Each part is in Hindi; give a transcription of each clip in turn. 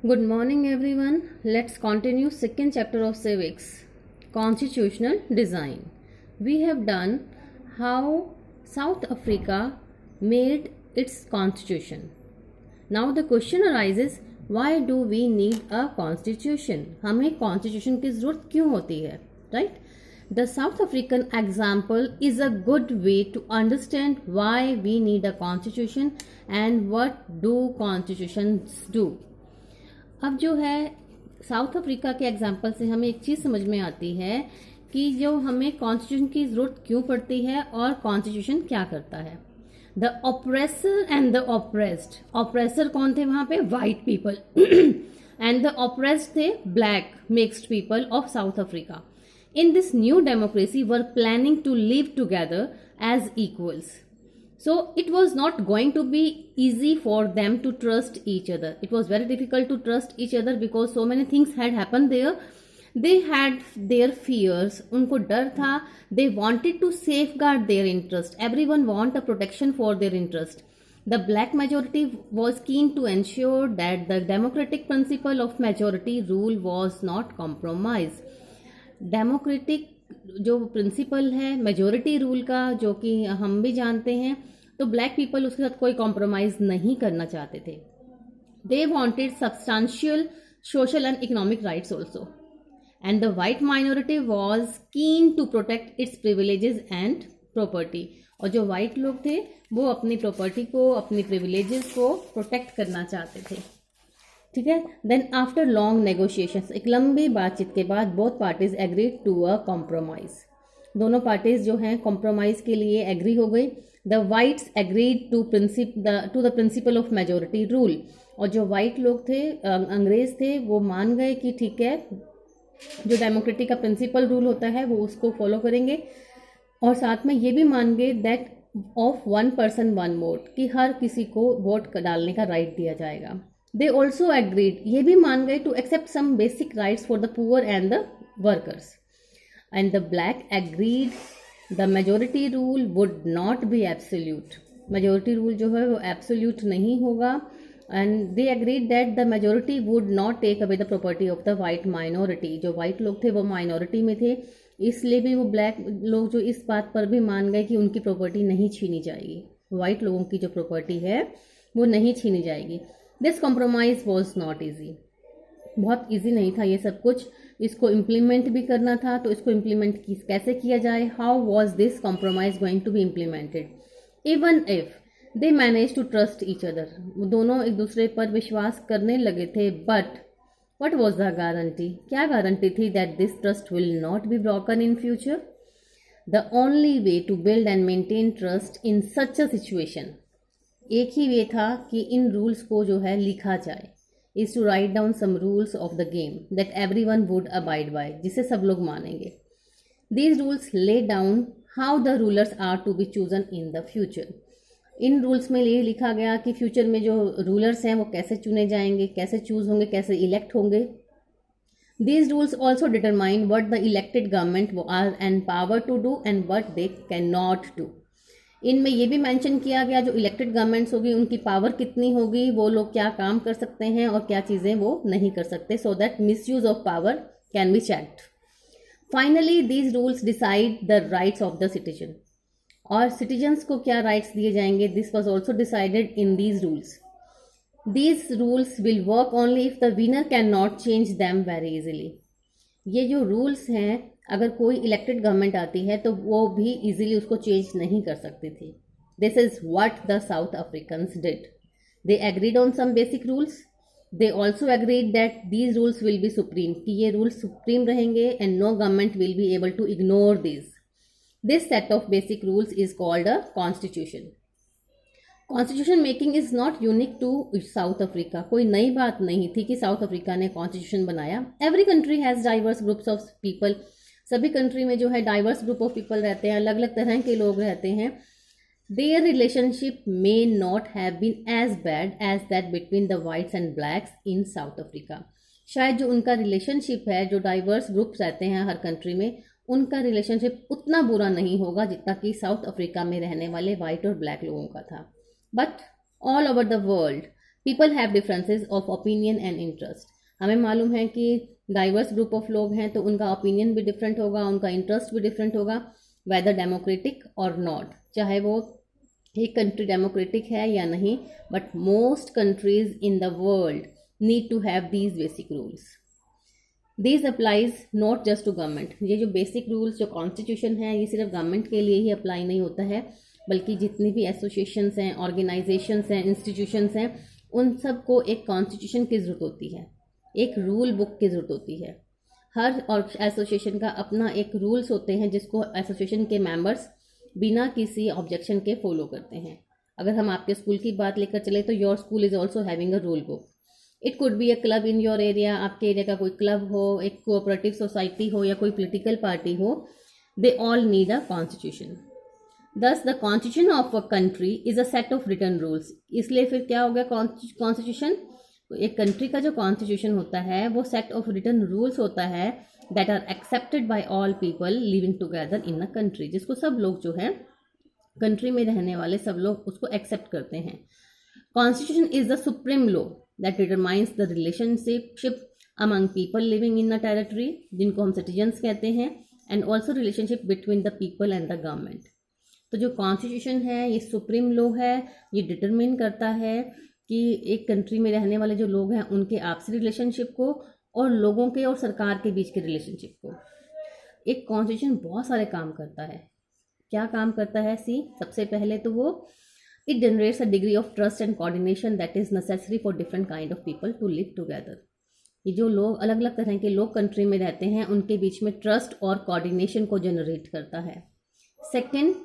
Good morning, everyone. Let's continue second chapter of civics, constitutional design. We have done how South Africa made its constitution. Now the question arises, why do we need a constitution? हमें constitution की जरूरत क्यों होती है, right? The South African example is a good way to understand why we need a constitution and what do constitutions do. अब जो है साउथ अफ्रीका के एग्जाम्पल से हमें एक चीज समझ में आती है कि जो हमें कॉन्स्टिट्यूशन की जरूरत क्यों पड़ती है और कॉन्स्टिट्यूशन क्या करता है. The oppressor and the oppressed. Oppressor कौन थे वहां पे? White people. And the oppressed थे black mixed people of South Africa. In this new democracy were planning to live together as equals. So it was not going to be easy for them to trust each other. It was very difficult to trust each other because so many things had happened there. They had their fears. उनको डर था. They wanted to safeguard their interest. Everyone want a protection for their interest. The black majority was keen to ensure that the democratic principle of majority rule was not compromised. Democratic जो प्रिंसिपल है मेजोरिटी रूल का, जो कि हम भी जानते हैं, तो ब्लैक पीपल उसके साथ कोई कॉम्प्रोमाइज नहीं करना चाहते थे. They wanted substantial social and economic rights also. And the white minority was keen to protect its privileges and property. और जो वाइट लोग थे वो अपनी प्रॉपर्टी को, अपनी प्रिविलेजेस को प्रोटेक्ट करना चाहते थे. ठीक है. देन आफ्टर लॉन्ग नेगोशिएशंस, एक लंबी बातचीत के बाद both parties agreed to a compromise. दोनों पार्टीज जो हैं कॉम्प्रोमाइज के लिए एग्री हो गई. The whites agreed to the principle of majority rule. और जो वाइट लोग थे, अंग्रेज थे, वो मान गए कि ठीक है, जो डेमोक्रेटिक का प्रिंसिपल रूल होता है वो उसको फॉलो करेंगे. और साथ में ये भी मान गए that of one person one vote, कि हर किसी को वोट डालने का राइट दिया जाएगा. They also agreed, ये भी मान गए, to accept some basic rights for the poor and the workers. And the black agreed the majority rule would not be absolute. Majority rule जो है वो absolute नहीं होगा. And they agreed that the majority would not take away the property of the white minority. जो white लोग थे वो minority में थे, इसलिए भी वो black लोग जो इस बात पर भी मान गए कि उनकी property नहीं छीनी जाएगी. white लोगों की जो property है वो नहीं छीनी जाएगी. This compromise was not easy. बहुत ईजी नहीं था ये सब कुछ. इसको इम्प्लीमेंट भी करना था, तो इसको इम्प्लीमेंट कैसे किया जाए? How was this compromise going to be implemented? Even if they manage to trust each other, दोनों एक दूसरे पर विश्वास करने लगे थे, but what was the guarantee? क्या गारंटी थी that this trust will not be broken in future? The only way to build and maintain trust in such a situation, एक ही वे था कि इन रूल्स को जो है लिखा जाए, is to write down some rules of the game that everyone would abide by, जिसे सब लोग मानेंगे. These rules lay down how the rulers are to be chosen in the future. इन रूल्स में ये लिखा गया कि फ्यूचर में जो रूलर्स हैं वो कैसे चुने जाएंगे, कैसे चूज होंगे, कैसे इलेक्ट होंगे. These rules also determine what the elected government are and power to do and what they can not do. इनमें ये भी मेंशन किया गया जो इलेक्टेड गवर्नमेंट्स होगी उनकी पावर कितनी होगी, वो लोग क्या काम कर सकते हैं और क्या चीज़ें वो नहीं कर सकते, so that misuse of power can be checked. Finally these rules decide the rights of the citizen. और सिटीजन्स को क्या राइट्स दिए जाएंगे, this was also decided in these rules. These rules will work only if the winner can not change them very easily. ये जो रूल्स हैं, अगर कोई इलेक्टेड गवर्नमेंट आती है तो वो भी इजीली उसको चेंज नहीं कर सकती थी. This is what the South Africans did. They agreed on some basic rules. They also agreed that these rules will be supreme, कि ये रूल्स सुप्रीम रहेंगे and no government will be able to ignore this. This set of basic rules is called a constitution. Constitution making is not unique to South Africa. कोई नई बात नहीं थी कि साउथ अफ्रीका ने कॉन्स्टिट्यूशन बनाया. Every country has diverse groups of people. सभी कंट्री में जो है डाइवर्स ग्रुप ऑफ पीपल रहते हैं, अलग अलग तरह के लोग रहते हैं. Their relationship may not have been as bad as that between the whites and blacks in South Africa. शायद जो उनका रिलेशनशिप है, जो डाइवर्स ग्रुप्स रहते हैं हर कंट्री में, उनका रिलेशनशिप उतना बुरा नहीं होगा जितना कि साउथ अफ्रीका में रहने वाले वाइट और ब्लैक लोगों का था. But all over the world people have differences of opinion and interest. हमें मालूम है कि डाइवर्स ग्रुप ऑफ लोग हैं तो उनका ओपिनियन भी डिफरेंट होगा, उनका इंटरेस्ट भी डिफरेंट होगा, वेदर डेमोक्रेटिक और नॉट, चाहे वो एक कंट्री डेमोक्रेटिक है या नहीं, but most countries in the world need to have these basic rules. This applies not just to government. ये जो बेसिक रूल्स जो कॉन्स्टिट्यूशन है ये सिर्फ गवर्नमेंट के लिए ही अप्लाई नहीं होता है, बल्कि जितनी भी एसोसिएशंस हैं, ऑर्गेनाइजेशंस हैं, इंस्टीट्यूशंस हैं, उन सब को एक कॉन्स्टिट्यूशन की ज़रूरत होती है, एक रूल बुक की ज़रूरत होती है। हर और एसोसिएशन का अपना एक रूल्स होते हैं जिसको एसोसिएशन के मेंबर्स बिना किसी ऑब्जेक्शन के फॉलो करते हैं। अगर हम आपके स्कूल की बात लेकर चले तो your school is also having a rule book. It could be a club in your area, आपके एरिया का कोई क्लब हो, एक कोऑपरेटिव सोसाइटी हो या कोई पॉलिटिकल पार्टी हो, they all need a constitution. Thus, the constitution of a country is a set of written rules. इसलिए फिर क्या हो गया कॉन्स्टिट्यूशन? एक कंट्री का जो कॉन्स्टिट्यूशन होता है वो सेट ऑफ रिटन रूल्स होता है that are accepted by all people living together in a country, जिसको सब लोग जो है कंट्री में रहने वाले सब लोग उसको एक्सेप्ट करते हैं। Constitution is the supreme law that determines the relationship among people living in a territory, जिनको हम सिटीजन्स कहते हैं, and also relationship between the people and the government. तो जो कॉन्स्टिट्यूशन है ये सुप्रीम लॉ है, ये डिटरमिन करता है कि एक कंट्री में रहने वाले जो लोग हैं उनके आपसी रिलेशनशिप को और लोगों के और सरकार के बीच के रिलेशनशिप को। एक कॉन्स्टिट्यूशन बहुत सारे काम करता है। क्या काम करता है? सबसे पहले तो वो it generates a degree of trust and coordination that is necessary for different kind of people to live together. ये जो लोग अलग अलग तरह के लोग कंट्री में रहते हैं उनके बीच में ट्रस्ट और कोऑर्डिनेशन को जनरेट करता है। Second,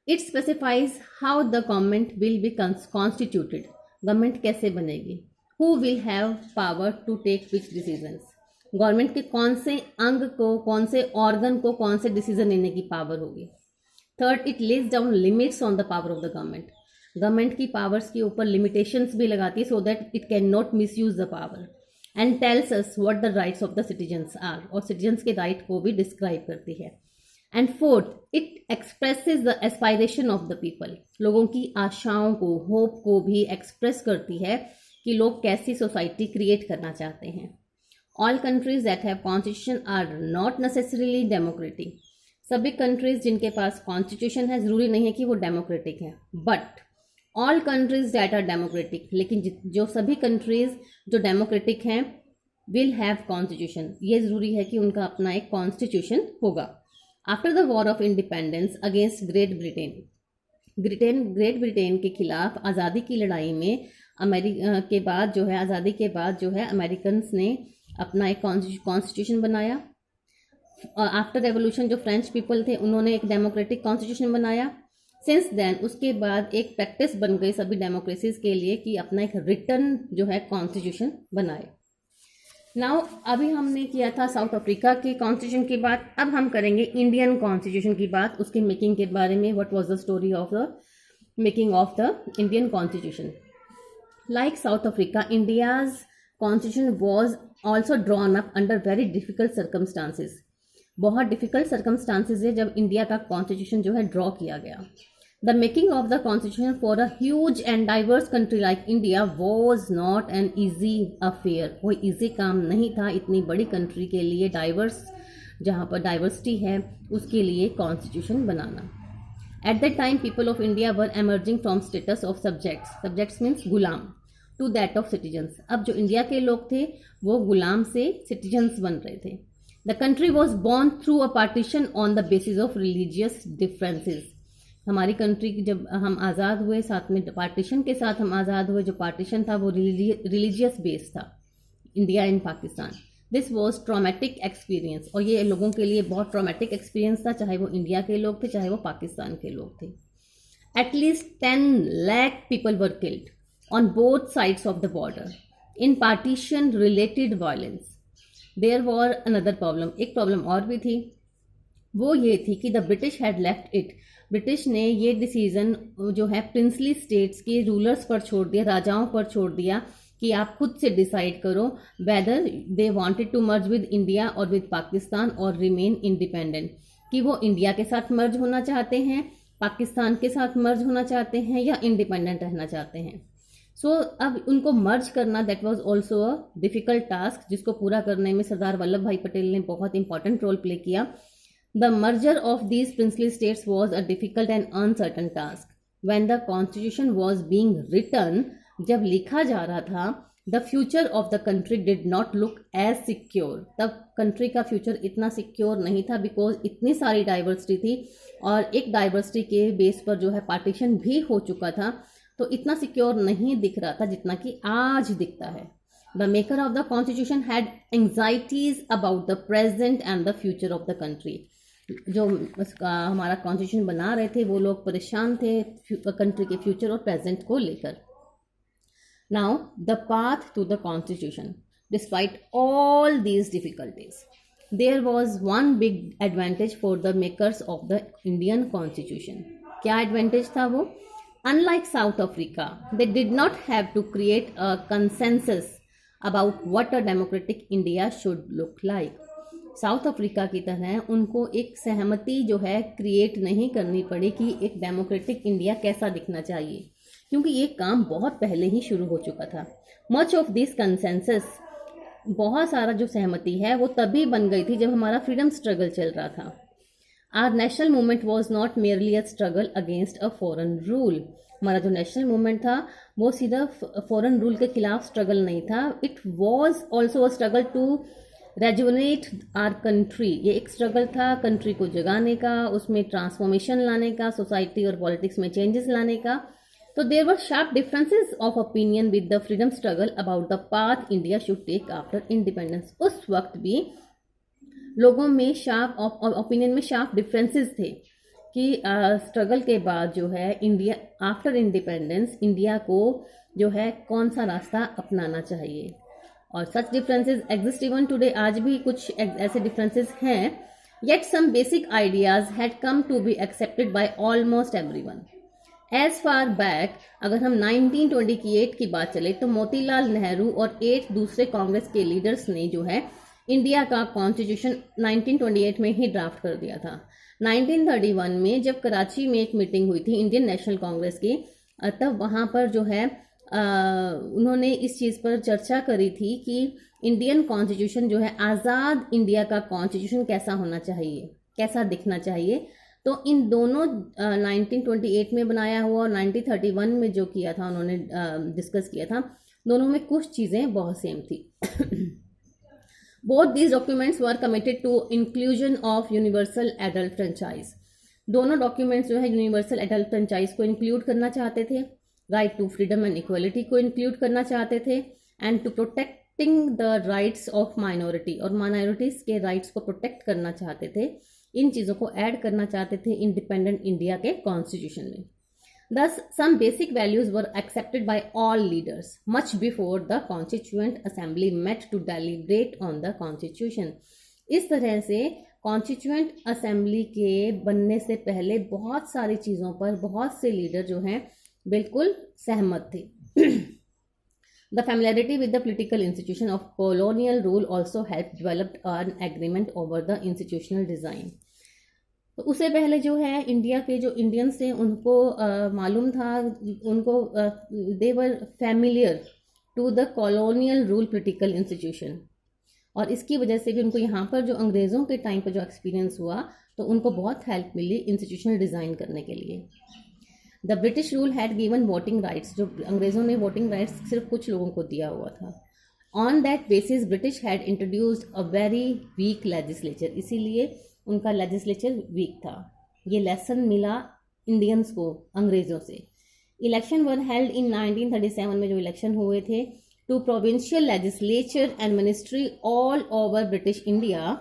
it specifies how the government will be constituted. Government कैसे बनेगी? Who will have power to take which decisions. Government के कौन से अंग को, कौन से ऑर्गन को कौन से डिसीजन लेने की पावर होगी। Third, it lays down limits on the power of the government. Government की पावर्स के ऊपर लिमिटेशंस भी लगाती है so that it can not misuse the power, and tells us what the rights of the citizens are, और सिटीजन्स के राइट को भी डिस्क्राइब करती है। And fourth, it expresses the aspiration of the people. लोगों की आशाओं को, होप को भी एक्सप्रेस करती है कि लोग कैसी सोसाइटी क्रिएट करना चाहते हैं। All countries that have constitution are not necessarily democratic. सभी कंट्रीज जिनके पास कॉन्स्टिट्यूशन है जरूरी नहीं है कि वो डेमोक्रेटिक है, but all countries that are democratic, लेकिन जो सभी कंट्रीज जो डेमोक्रेटिक हैं विल हैव कॉन्स्टिट्यूशन। ये जरूरी है कि उनका अपना एक कॉन्स्टिट्यूशन होगा। After the war of independence against great Britain के खिलाफ आज़ादी की लड़ाई में आज़ादी के बाद जो है अमेरिकन्स ने अपना एक कॉन्स्टिट्यूशन बनाया। आफ्टर रेवोल्यूशन जो फ्रेंच पीपल थे उन्होंने एक डेमोक्रेटिक कॉन्स्टिट्यूशन बनाया। सिंस देन उसके बाद एक प्रैक्टिस बन गई सभी डेमोक्रेसीज के लिए कि अपना एक रिटन जो है कॉन्स्टिट्यूशन बनाए। नाउ अभी हमने किया था साउथ अफ्रीका के कॉन्स्टिट्यूशन की बात, अब हम करेंगे इंडियन कॉन्स्टिट्यूशन की बात, उसके मेकिंग के बारे में। What was the story of the making of the Indian constitution. Like south Africa, India's constitution was also drawn up under very difficult circumstances. बहुत डिफिकल्ट सर्कमस्टांसेस है जब इंडिया का कॉन्स्टिट्यूशन जो है ड्रॉ किया गया। The making of the constitution for a huge and diverse country like India was not an easy affair. कोई easy काम नहीं था इतनी बड़ी कंट्री के लिए, डाइवर्स जहाँ पर डाइवर्सिटी है उसके लिए constitution banana. At that time, people of India were emerging from status of subjects. Subjects means Ghulam to that of citizens. अब जो इंडिया के लोग थे वो गुलाम से सिटीजन्स बन रहे थे। The country was born through a partition on the basis of religious differences. हमारी कंट्री जब हम आज़ाद हुए साथ में पार्टीशन के साथ हम आज़ाद हुए, जो पार्टीशन था वो रिलीजियस बेस था, India and Pakistan. This was traumatic experience, और ये लोगों के लिए बहुत ट्रॉमेटिक एक्सपीरियंस था, चाहे वो इंडिया के लोग थे चाहे वो पाकिस्तान के लोग थे। At least 10 lakh people were killed on both sides of the border in partition related violence. There were another problem, एक प्रॉब्लम और भी थी, वो ये थी कि the British had left it. British ने ये डिसीजन जो है प्रिंसली स्टेट्स के रूलर्स पर छोड़ दिया, राजाओं पर छोड़ दिया कि आप खुद से डिसाइड करो whether they wanted to merge with India और विद पाकिस्तान और रिमेन इंडिपेंडेंट, कि वो इंडिया के साथ मर्ज होना चाहते हैं, पाकिस्तान के साथ मर्ज होना चाहते हैं या इंडिपेंडेंट रहना चाहते हैं। सो अब उनको मर्ज करना that was also a difficult task, जिसको पूरा करने में सरदार वल्लभ भाई पटेल ने बहुत इंपॉर्टेंट रोल प्ले किया. The merger of these princely states was a difficult and uncertain task. When the constitution was being written, जब लिखा जा रहा था, the future of the country did not look as secure. तब कंट्री का फ्यूचर इतना सिक्योर नहीं था बिकॉज इतनी सारी डाइवर्सिटी थी और एक डाइवर्सिटी के बेस पर जो है पार्टीशन भी हो चुका था, तो इतना सिक्योर नहीं दिख रहा था जितना कि आज दिखता है. The maker of the constitution had anxieties about the present and the future of the country. जो हमारा कॉन्स्टिट्यूशन बना रहे थे वो लोग परेशान थे कंट्री के फ्यूचर और प्रेजेंट को लेकर. Now the path to the constitution. Despite all these difficulties, there was one big advantage for the makers of the Indian constitution. क्या एडवांटेज था वो? Unlike South Africa, they did not have to create a consensus about what a democratic India should look like. South Africa की तरह उनको एक सहमति जो है क्रिएट नहीं करनी पड़ी कि एक डेमोक्रेटिक इंडिया कैसा दिखना चाहिए, क्योंकि ये काम बहुत पहले ही शुरू हो चुका था. मच ऑफ दिस कंसेंसस, बहुत सारा जो सहमति है वो तभी बन गई थी जब हमारा फ्रीडम स्ट्रगल चल रहा था. Our national movement was not merely a struggle against a foreign rule. हमारा जो नेशनल मूवमेंट था वो सीधा फॉरेन रूल के खिलाफ स्ट्रगल नहीं था. It was also a struggle to rejuvenate our country. ये एक स्ट्रगल था कंट्री को जगाने का, उसमें ट्रांसफॉर्मेशन लाने का, सोसाइटी और पॉलिटिक्स में चेंजेस लाने का. तो there were sharp differences of opinion with the freedom struggle about the path India should take after independence. उस वक्त भी लोगों में शार्प ओपिनियन में शार्प डिफरेंसेस थे कि स्ट्रगल के बाद जो है इंडिया आफ्टर इंडिपेंडेंस इंडिया को जो है कौन सा रास्ता अपनाना चाहिए. और such differences exist even today. आज भी कुछ ऐसे डिफरेंसेस हैं. Yet some basic ideas had come to be accepted by almost everyone. As far back, अगर हम 1928 की बात चले तो मोतीलाल नेहरू और 8 दूसरे कांग्रेस के लीडर्स ने जो है इंडिया का कॉन्स्टिट्यूशन 1928 में ही ड्राफ्ट कर दिया था. 1931 में जब कराची में एक मीटिंग हुई थी इंडियन नेशनल कांग्रेस की, तब वहाँ पर जो है उन्होंने इस चीज़ पर चर्चा करी थी कि इंडियन कॉन्स्टिट्यूशन जो है आज़ाद इंडिया का कॉन्स्टिट्यूशन कैसा होना चाहिए, कैसा दिखना चाहिए. तो इन दोनों 1928 में बनाया हुआ और 1931 में जो किया था उन्होंने डिस्कस किया था, दोनों में कुछ चीज़ें बहुत सेम थी. Both these documents were committed to inclusion of universal adult franchise. दोनों डॉक्यूमेंट्स जो है यूनिवर्सल एडल्ट फ्रेंचाइज को इंक्लूड करना चाहते थे, right to freedom and equality को इंक्लूड करना चाहते थे, and to protecting the rights of minority, और माइनॉरिटीज के राइट्स को प्रोटेक्ट करना चाहते थे. इन चीज़ों को ऐड करना चाहते थे इंडिपेंडेंट इंडिया के कॉन्स्टिट्यूशन में. Thus, some basic values were accepted by all leaders much before the Constituent Assembly met to deliberate on the Constitution. इस तरह से Constituent Assembly के बनने से पहले बहुत सारी चीज़ों पर बहुत से लीडर जो हैं बिल्कुल सहमत थे. The familiarity with the political institution of colonial rule also helped develop an agreement over the institutional design. तो उससे पहले जो है इंडिया के जो इंडियंस थे उनको मालूम था, उनको they were familiar to the colonial rule political institution, और इसकी वजह से भी उनको यहाँ पर जो अंग्रेज़ों के टाइम पर जो एक्सपीरियंस हुआ तो उनको बहुत हेल्प मिली इंस्टीट्यूशनल डिज़ाइन करने के लिए. The British rule had given voting rights. जो अंग्रेज़ों ने वोटिंग राइट्स सिर्फ कुछ लोगों को दिया हुआ था. On that basis British had introduced a very weak legislature. इसीलिए उनका लेजिस्लेचर वीक था. ये लेसन मिला इंडियंस को अंग्रेज़ों से. इलेक्शन वर हेल्ड इन 1937 में जो इलेक्शन हुए थे to provincial legislature and ministry all over British India.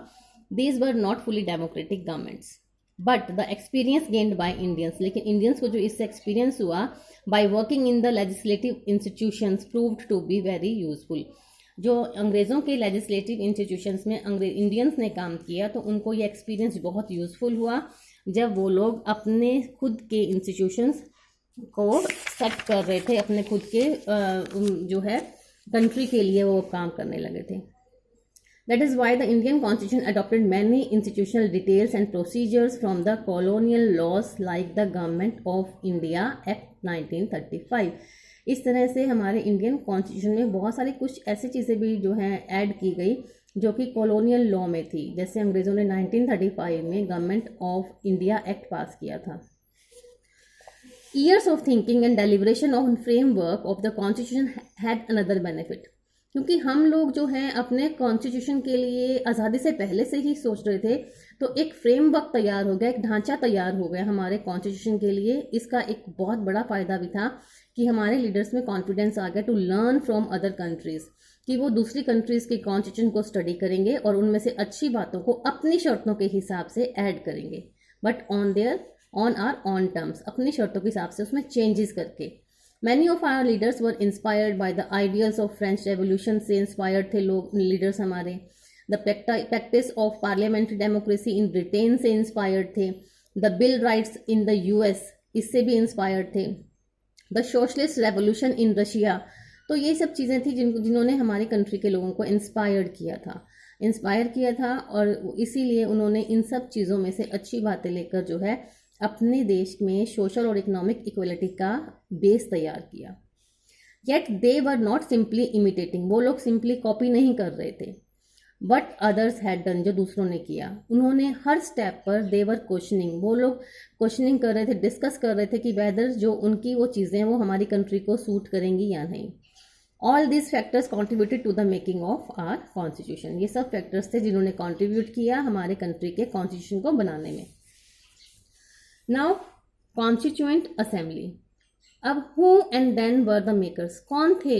These were not fully democratic governments but the experience gained by Indians. लेकिन इंडियंस को जो इससे एक्सपीरियंस हुआ by working in the legislative institutions proved to be very useful. जो अंग्रेज़ों के लेजिस्लेटिव इंस्टीट्यूशंस में इंडियंस ने काम किया तो उनको ये एक्सपीरियंस बहुत यूज़फुल हुआ जब वो लोग अपने खुद के इंस्टीट्यूशंस को सेट कर रहे थे, अपने खुद के जो है कंट्री के लिए वो काम करने लगे थे. That is why the Indian constitution adopted many institutional details and procedures from the colonial laws like the government of India act 1935. इस तरह से हमारे इंडियन कॉन्स्टिट्यूशन में बहुत सारी कुछ ऐसी चीज़ें भी जो हैं ऐड की गई जो कि कॉलोनियल लॉ में थी। जैसे अंग्रेज़ों ने 1935 में गवर्नमेंट ऑफ इंडिया एक्ट पास किया था। Years of thinking and deliberation on framework of the constitution had another benefit, क्योंकि हम लोग जो हैं अपने कॉन्स्टिट्यूशन के लिए आज़ादी से पहले से ही सोच रहे थे, तो एक फ्रेमवर्क तैयार हो गया, एक ढांचा तैयार हो गया हमारे कॉन्स्टिट्यूशन के लिए। इसका एक बहुत बड़ा फ़ायदा भी था कि हमारे लीडर्स में कॉन्फिडेंस आ गया to learn from other countries, कि वो दूसरी कंट्रीज़ के कॉन्स्टिट्यूशन को स्टडी करेंगे और उनमें से अच्छी बातों को अपनी शर्तों के हिसाब से ऐड करेंगे, but on our on terms, अपनी शर्तों के हिसाब से उसमें चेंजेस करके। Many of our leaders were inspired by the ideals of French revolution से इंस्पायर्ड थे लोग, लीडर्स हमारे। The practice of parliamentary democracy in Britain से इंस्पायर्ड थे। The bill rights in the US, इससे भी इंस्पायर्ड थे। The socialist revolution in Russia, तो ये सब चीज़ें थी जिन्होंने हमारी कंट्री के लोगों को इंस्पायर किया था और इसीलिए उन्होंने इन सब चीज़ों में से अच्छी बातें लेकर जो है अपने देश में सोशल और इकोनॉमिक इक्वलिटी का बेस तैयार किया। Yet they were not simply imitating, वो लोग सिंपली कॉपी नहीं कर रहे थे, बट अदर्स हैड डन, जो दूसरों ने किया। उन्होंने हर स्टेप पर दे वर क्वेश्चनिंग, वो लोग क्वेश्चनिंग कर रहे थे, डिस्कस कर रहे थे कि वेदर जो उनकी वो चीज़ें वो हमारी कंट्री को सूट करेंगी या नहीं। All this factors contributed to the making of our constitution, ये सब फैक्टर्स थे जिन्होंने कॉन्ट्रीब्यूट किया हमारे कंट्री के कॉन्स्टिट्यूशन को बनाने में। Now constituent assembly. अब who and then were the makers, कौन थे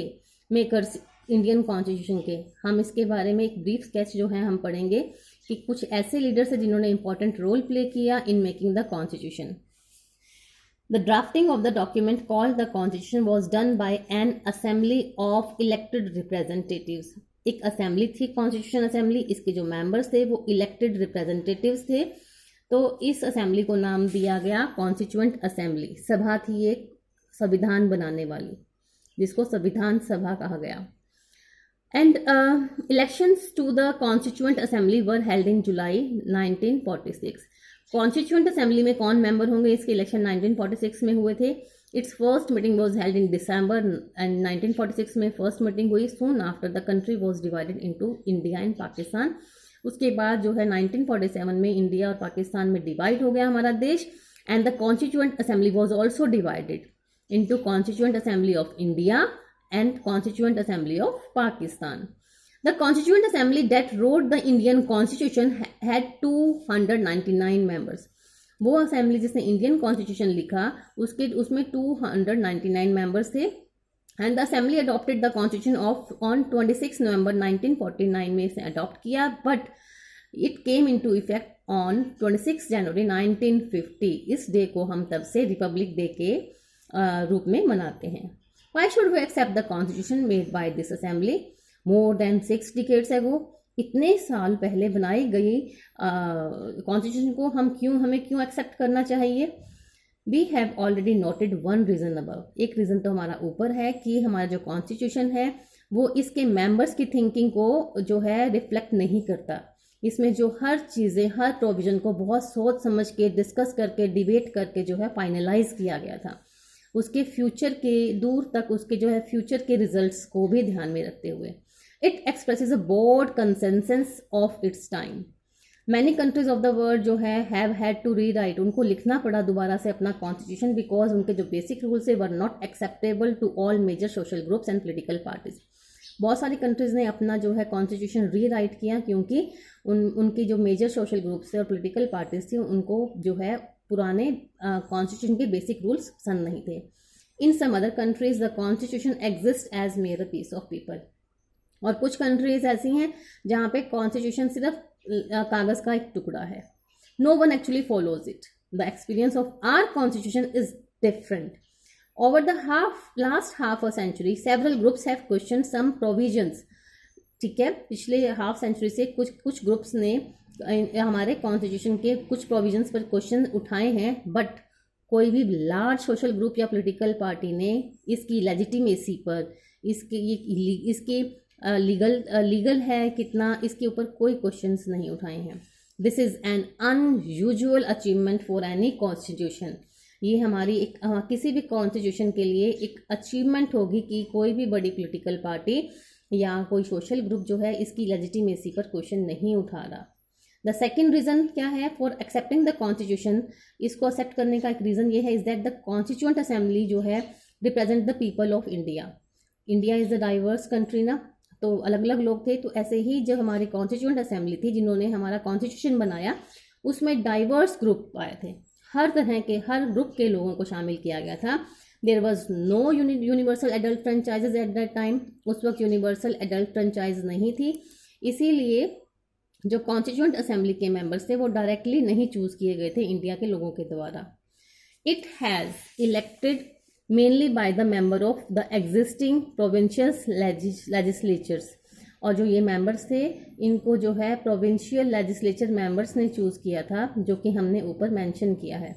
मेकर्स इंडियन कॉन्स्टिट्यूशन के? हम इसके बारे में एक ब्रीफ स्केच जो है हम पढ़ेंगे कि कुछ ऐसे लीडर्स हैं जिन्होंने इंपॉर्टेंट रोल प्ले किया in making the constitution. The drafting of the document called the Constitution was done by an assembly of elected representatives. एक असेंबली थी कॉन्स्टिट्यूशन असेंबली, इसके जो मेंबर्स थे वो इलेक्टेड रिप्रेजेंटेटिव्स थे। तो इस असेंबली को नाम दिया गया कॉन्स्टिट्यूएंट असेंबली। सभा थी एक संविधान बनाने वाली, जिसको संविधान सभा कहा गया। And elections to the constituent assembly were held in July 1946। Constituent assembly में कौन मेंबर होंगे, इसके इलेक्शन 1946 में हुए थे। It's first meeting was held in December and 1946 में फर्स्ट मीटिंग हुई। Soon after the country was divided into India and Pakistan. उसके बाद जो है 1947 में इंडिया और पाकिस्तान में डिवाइड हो गया हमारा देश। And the constituent assembly was also divided into constituent assembly of India and Constituent Assembly of Pakistan. The Constituent Assembly that wrote the Indian Constitution had 299 members. वो असेंबली जिसने इंडियन कॉन्स्टिट्यूशन लिखा उसमें 299 मेंबर्स थे। And the assembly adopted the constitution on 26 नवंबर 1949 में इसे अडॉप्ट किया, but it came into effect on 26 जनवरी 1950। इस डे को हम तब से रिपब्लिक डे के रूप में मनाते हैं। Why should we accept the constitution made by this assembly more than 6 decades ago? इतने साल पहले बनाई गई कॉन्स्टिट्यूशन को हमें क्यों एक्सेप्ट करना चाहिए? We have already noted one reason above. एक रीज़न तो हमारा ऊपर है कि हमारा जो कॉन्स्टिट्यूशन है वो इसके मेंबर्स की थिंकिंग को जो है रिफ्लेक्ट नहीं करता। इसमें जो हर चीज़ें, हर प्रोविजन को बहुत सोच समझ के, डिस्कस करके, डिबेट करके जो है फाइनलाइज किया गया था, उसके फ्यूचर के दूर तक उसके जो है फ्यूचर के रिजल्ट्स को भी ध्यान में रखते हुए। It expresses a broad consensus of its time. Many countries of the world जो है हैव हैड टू रीराइट, उनको लिखना पड़ा दोबारा से अपना कॉन्स्टिट्यूशन, बिकॉज उनके जो बेसिक रूल्स है were not acceptable to all major social groups and political parties. बहुत सारी कंट्रीज ने अपना जो है कॉन्स्टिट्यूशन रीराइट किया क्योंकि उनकी जो मेजर सोशल ग्रुप्स थे और पोलिटिकल पार्टीज थी उनको जो है पुराने कॉन्स्टिट्यूशन के बेसिक रूल्स पसंद नहीं थे। In some other countries the constitution exist as mere piece of paper. और कुछ कंट्रीज ऐसी हैं जहाँ पे कॉन्स्टिट्यूशन सिर्फ कागज़ का एक टुकड़ा है। No one actually follows it. The experience of our constitution is different. Over the last half a century several groups have question some provisions. ठीक है, पिछले हाफ सेंचुरी से कुछ ग्रुप्स ने हमारे कॉन्स्टिट्यूशन के कुछ प्रोविजंस पर क्वेश्चन उठाए हैं, बट कोई भी लार्ज सोशल ग्रुप या पॉलिटिकल पार्टी ने इसकी लेजिटिमेसी पर, इसकी लीगल है कितना, इसके ऊपर कोई क्वेश्चंस नहीं उठाए हैं। This is an unusual achievement for any constitution. ये हमारी एक किसी भी कॉन्स्टिट्यूशन के लिए एक अचीवमेंट होगी कि कोई भी बड़ी पॉलिटिकल पार्टी या कोई सोशल ग्रुप जो है इसकी लेजिटिमेसी पर क्वेश्चन नहीं उठा रहा। द सेकेंड रीज़न क्या है फॉर एक्सेप्टिंग द कॉन्स्टिट्यूशन, इसको एक्सेप्ट करने का एक रीज़न ये है is that the constituent assembly जो है represent the people of India. India is a diverse country ना, तो अलग अलग लोग थे, तो ऐसे ही जब हमारी कॉन्स्टिट्यूएंट असेंबली थी जिन्होंने हमारा कॉन्स्टिट्यूशन बनाया उसमें डाइवर्स ग्रुप आए थे, हर तरह के हर ग्रुप के लोगों को शामिल किया गया था। There was no universal adult franchises at that time, उस वक्त यूनिवर्सल एडल्ट फ्रेंचाइज नहीं थी, इसीलिए जो कॉन्स्टिट्यूएंट असेंबली के मेंबर्स थे वो डायरेक्टली नहीं चूज किए गए थे इंडिया के लोगों के द्वारा। It has elected mainly by the member of the existing provincial legislatures, और जो ये मेंबर्स थे इनको जो है प्रोविंशियल लेजिस्लेचर मेंबर्स ने चूज किया था, जो कि हमने ऊपर मेंशन किया है।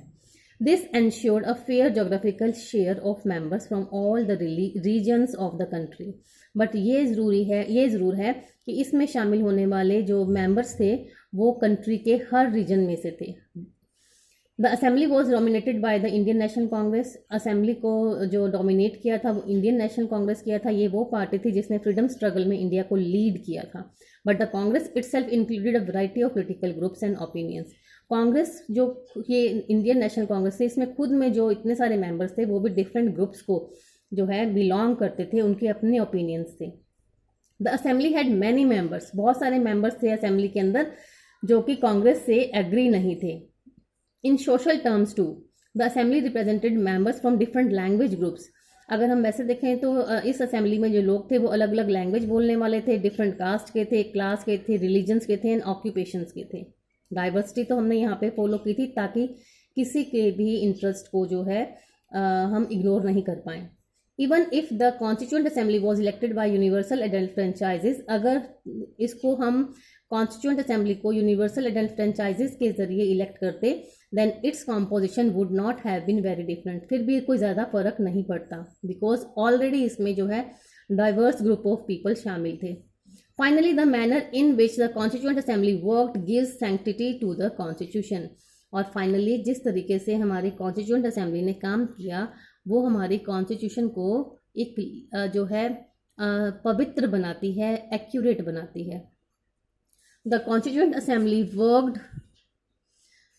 This ensured a fair geographical share of members from all the regions of the country, but ये ज़रूर है कि इसमें शामिल होने वाले जो मेंबर्स थे वो कंट्री के हर रीजन में से थे। The assembly was dominated by the Indian national Congress, assembly को जो डोमिनेट किया था वो इंडियन नेशनल कांग्रेस किया था, ये वो पार्टी थी जिसने फ्रीडम स्ट्रगल में इंडिया को लीड किया था। But the Congress itself included a variety of political groups and opinions. Congress जो ये इंडियन नेशनल कांग्रेस थी इसमें खुद में जो इतने सारे मेंबर्स थे वो भी डिफरेंट ग्रुप्स को जो है बिलोंग करते थे, उनके अपने ओपिनियंस थे। The assembly had many members, बहुत सारे मेंबर्स थे असेंबली के अंदर जो कि कांग्रेस से एग्री नहीं थे। In social terms to the assembly represented members from different language groups. अगर हम वैसे देखें तो इस असेंबली में जो लोग थे वो अलग अलग लैंग्वेज बोलने वाले थे, डिफरेंट कास्ट के थे, क्लास के थे, रिलीजन्स के थे एंड ऑक्यूपेशंस के थे। डाइवर्सिटी तो हमने यहाँ पे फॉलो की थी ताकि किसी के भी इंटरेस्ट को जो है हम इग्नोर नहीं कर पाएँ। Even if the constituent assembly was elected by universal adult franchises, अगर इसको हम कॉन्स्टिट्यूएंट असेंबली को यूनिवर्सल एडल्ट फ्रेंचाइजेज के जरिए इलेक्ट करते then its composition would not have been very different, फिर भी कोई ज़्यादा फर्क नहीं पड़ता बिकॉज ऑलरेडी इसमें जो है डाइवर्स ग्रुप ऑफ पीपल शामिल थे। Finally the manner in which the constituent assembly worked gives sanctity to the constitution, और फाइनली जिस तरीके से हमारी कॉन्स्टिट्यूएंट असेंबली ने काम किया वो हमारी कॉन्स्टिट्यूशन को एक जो है पवित्र बनाती है, एक्यूरेट बनाती है। The constituent assembly worked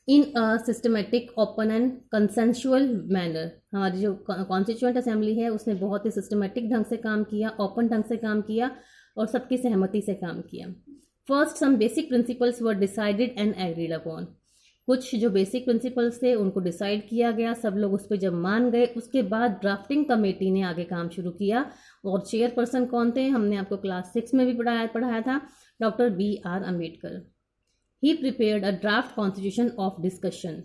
in a systematic, open and consensual manner. हमारी जो कॉन्स्टिट्यूएंट असेंबली है उसने बहुत ही सिस्टमेटिक ढंग से काम किया, ओपन ढंग से काम किया और सबकी सहमति से काम किया। First some basic principles were decided and agreed upon, कुछ जो बेसिक प्रिंसिपल्स थे उनको डिसाइड किया गया, सब लोग उस पर जब मान गए उसके बाद ड्राफ्टिंग कमेटी ने आगे काम शुरू किया। और चेयरपर्सन कौन थे, हमने आपको क्लास 6 में भी पढ़ाया था, doctor BR Ambedkar. He prepared a draft constitution of discussion,